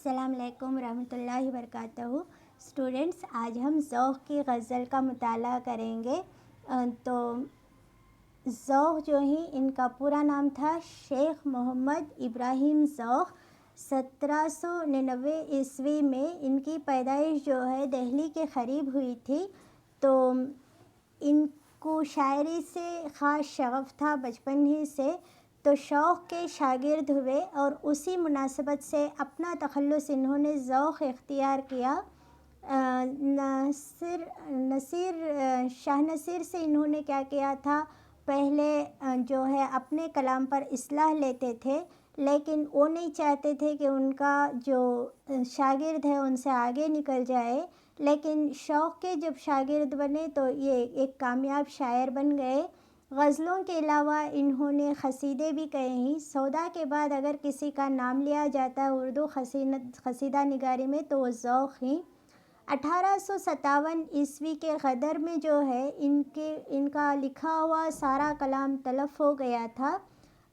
السلام علیکم ورحمۃ اللہ وبرکاتہ۔ اسٹوڈنٹس، آج ہم ذوق کی غزل کا مطالعہ کریں گے۔ تو ذوق جو ہی ان کا پورا نام تھا شیخ محمد ابراہیم ذوق۔ 1799 عیسوی میں ان کی پیدائش جو ہے دہلی کے قریب ہوئی تھی۔ تو ان کو شاعری سے خاص شغف تھا بچپن ہی سے، تو شوق کے شاگرد ہوئے اور اسی مناسبت سے اپنا تخلص انہوں نے ذوق اختیار کیا۔ شاہ نصیر سے انہوں نے کیا کیا تھا، پہلے جو ہے اپنے کلام پر اصلاح لیتے تھے، لیکن وہ نہیں چاہتے تھے کہ ان کا جو شاگرد ہے ان سے آگے نکل جائے، لیکن شوق کے جب شاگرد بنے تو یہ ایک کامیاب شاعر بن گئے۔ غزلوں کے علاوہ انہوں نے قصیدے بھی کہے ہیں۔ سودا کے بعد اگر کسی کا نام لیا جاتا ہے اردو قصیدہ نگاری میں تو وہ ذوق ہیں۔ 1857 عیسوی کے غدر میں جو ہے ان کا لکھا ہوا سارا کلام تلف ہو گیا تھا،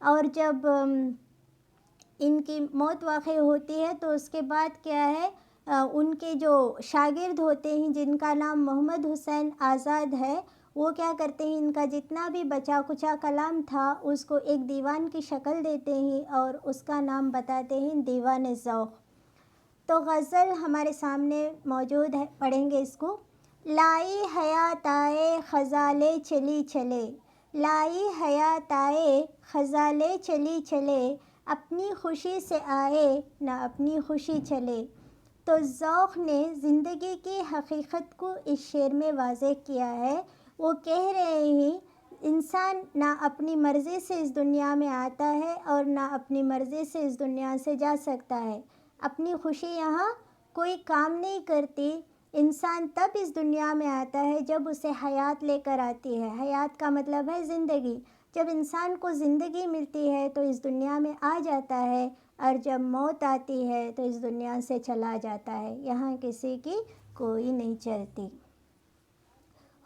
اور جب ان کی موت واقع ہوتی ہے تو اس کے بعد کیا ہے، ان کے جو شاگرد ہوتے ہیں جن کا نام محمد حسین آزاد ہے، وہ کیا کرتے ہیں، ان کا جتنا بھی بچا کچا کلام تھا اس کو ایک دیوان کی شکل دیتے ہیں اور اس کا نام بتاتے ہیں دیوان ذوق۔ تو غزل ہمارے سامنے موجود ہے، پڑھیں گے اس کو۔ لائی حیات آئے خزالے چلی چلے، لائی حیات آئے خزالے چلی چلے، اپنی خوشی سے آئے نہ اپنی خوشی چلے۔ تو ذوق نے زندگی کی حقیقت کو اس شعر میں واضح کیا ہے۔ وہ کہہ رہے ہیں انسان نہ اپنی مرضی سے اس دنیا میں آتا ہے اور نہ اپنی مرضی سے اس دنیا سے جا سکتا ہے۔ اپنی خوشی یہاں کوئی کام نہیں کرتی۔ انسان تب اس دنیا میں آتا ہے جب اسے حیات لے کر آتی ہے۔ حیات کا مطلب ہے زندگی۔ جب انسان کو زندگی ملتی ہے تو اس دنیا میں آ جاتا ہے، اور جب موت آتی ہے تو اس دنیا سے چلا جاتا ہے۔ یہاں کسی کی کوئی نہیں چلتی۔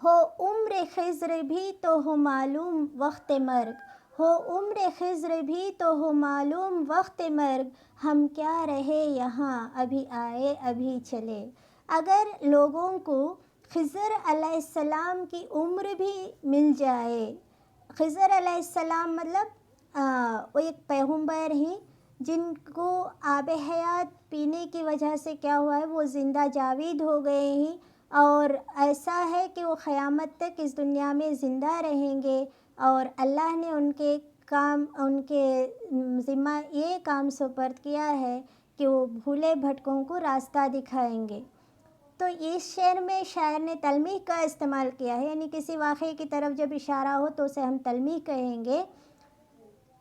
ہو عمر خضر بھی تو ہو معلوم وقت مرگ، ہو عمر خضر بھی تو ہو معلوم وقت مرگ، ہم کیا رہے یہاں ابھی آئے ابھی چلے۔ اگر لوگوں کو خضر علیہ السلام کی عمر بھی مل جائے، خضر علیہ السلام مطلب وہ ایک پیغمبر ہیں جن کو آب حیات پینے کی وجہ سے کیا ہوا ہے، وہ زندہ جاوید ہو گئے ہیں، اور ایسا ہے کہ وہ قیامت تک اس دنیا میں زندہ رہیں گے، اور اللہ نے ان کے ذمہ یہ کام سپرد کیا ہے کہ وہ بھولے بھٹکوں کو راستہ دکھائیں گے۔ تو اس شعر میں شاعر نے تلمیح کا استعمال کیا ہے، یعنی کسی واقعے کی طرف جب اشارہ ہو تو اسے ہم تلمیح کہیں گے۔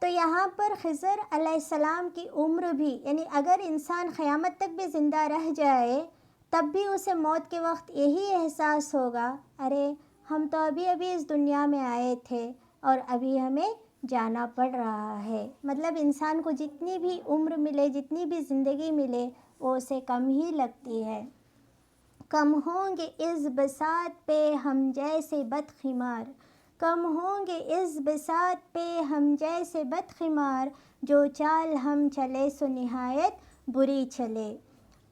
تو یہاں پر خضر علیہ السلام کی عمر بھی، یعنی اگر انسان قیامت تک بھی زندہ رہ جائے تب بھی اسے موت کے وقت یہی احساس ہوگا، ارے ہم تو ابھی اس دنیا میں آئے تھے اور ابھی ہمیں جانا پڑ رہا ہے۔ مطلب انسان کو جتنی بھی عمر ملے، جتنی بھی زندگی ملے، وہ اسے کم ہی لگتی ہے۔ کم ہوں گے اس بساط پہ ہم جیسے بدخمار، کم ہوں گے اس بساط پہ ہم جیسے بدخمار، جو چال ہم چلے سو نہایت بری چلے۔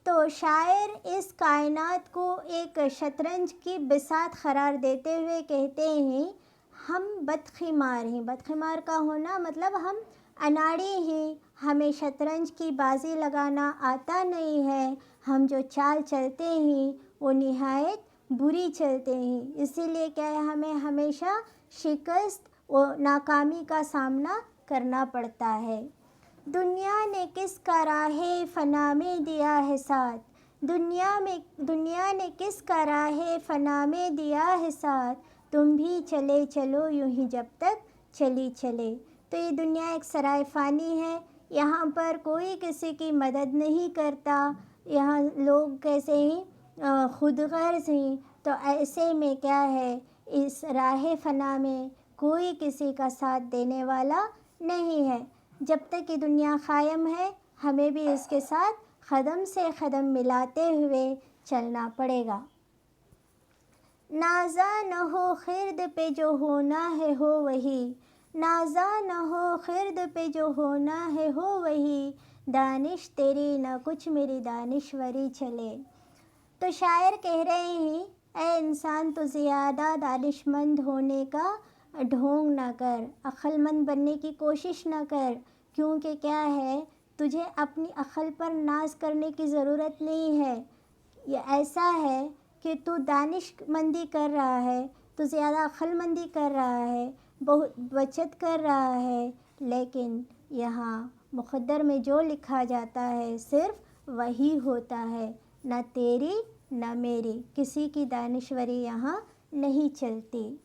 تو شاعر اس کائنات کو ایک شطرنج کی بساط قرار دیتے ہوئے کہتے ہیں ہم بدخمار ہیں۔ بدخمار کا ہونا مطلب ہم اناڑی ہیں، ہمیں شطرنج کی بازی لگانا آتا نہیں ہے، ہم جو چال چلتے ہیں وہ نہایت بری چلتے ہیں، اسی لیے کیا ہے ہمیں ہمیشہ شکست و ناکامی کا سامنا کرنا پڑتا ہے۔ دنیا نے کس کا راہ فنا میں دیا ہے ساتھ، دنیا نے کس کا راہ فنا میں دیا ہے ساتھ، تم بھی چلے چلو یوں ہی جب تک چلی چلے۔ تو یہ دنیا ایک سرائے فانی ہے، یہاں پر کوئی کسی کی مدد نہیں کرتا، یہاں لوگ کیسے ہیں، خود غرض ہیں۔ تو ایسے میں کیا ہے، اس راہ فنا میں کوئی کسی کا ساتھ دینے والا نہیں ہے۔ جب تک یہ دنیا قائم ہے ہمیں بھی اس کے ساتھ قدم سے قدم ملاتے ہوئے چلنا پڑے گا۔ نازاں نہ ہو خرد پہ جو ہونا ہے ہو وہی، نازاں نہ ہو خرد پہ جو ہونا ہے ہو وہی، دانش تیری نہ کچھ میری دانشوری چلے۔ تو شاعر کہہ رہے ہیں اے انسان تو زیادہ دانش مند ہونے کا ڈھونگ نہ کر، عقل مند بننے کی کوشش نہ کر، کیونکہ کیا ہے تجھے اپنی عقل پر ناز کرنے کی ضرورت نہیں ہے۔ یہ ایسا ہے کہ تو دانش مندی کر رہا ہے، تو زیادہ عقل مندی کر رہا ہے، بہت بچت کر رہا ہے، لیکن یہاں مقدر میں جو لکھا جاتا ہے صرف وہی ہوتا ہے، نہ تیری نہ میری کسی کی دانشوری یہاں نہیں چلتی۔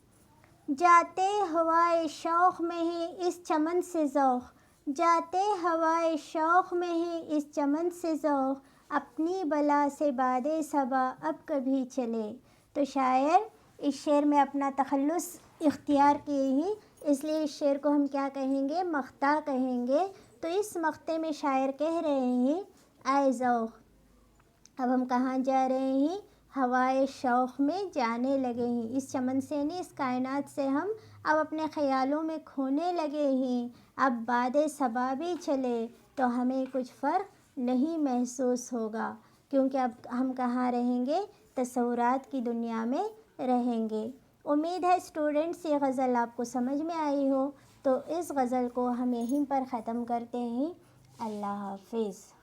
جاتے ہوائے شوق میں ہے اس چمن سے ذوق، جاتے ہوائے شوق میں ہے اس چمن سے ذوق، اپنی بلا سے باد صبا اب کبھی چلے۔ تو شاعر اس شعر میں اپنا تخلص اختیار کیے ہی، اس لیے اس شعر کو ہم کیا کہیں گے؟ مقطع کہیں گے۔ تو اس مقطع میں شاعر کہہ رہے ہیں اے ذوق، اب ہم کہاں جا رہے ہیں؟ ہوائے شوق میں جانے لگے ہیں، اس چمن سے یعنی اس کائنات سے ہم اب اپنے خیالوں میں کھونے لگے ہیں۔ اب باد صبا بھی چلے تو ہمیں کچھ فرق نہیں محسوس ہوگا، کیونکہ اب ہم کہاں رہیں گے؟ تصورات کی دنیا میں رہیں گے۔ امید ہے اسٹوڈنٹس یہ غزل آپ کو سمجھ میں آئی ہو، تو اس غزل کو ہم یہیں پر ختم کرتے ہیں۔ اللہ حافظ۔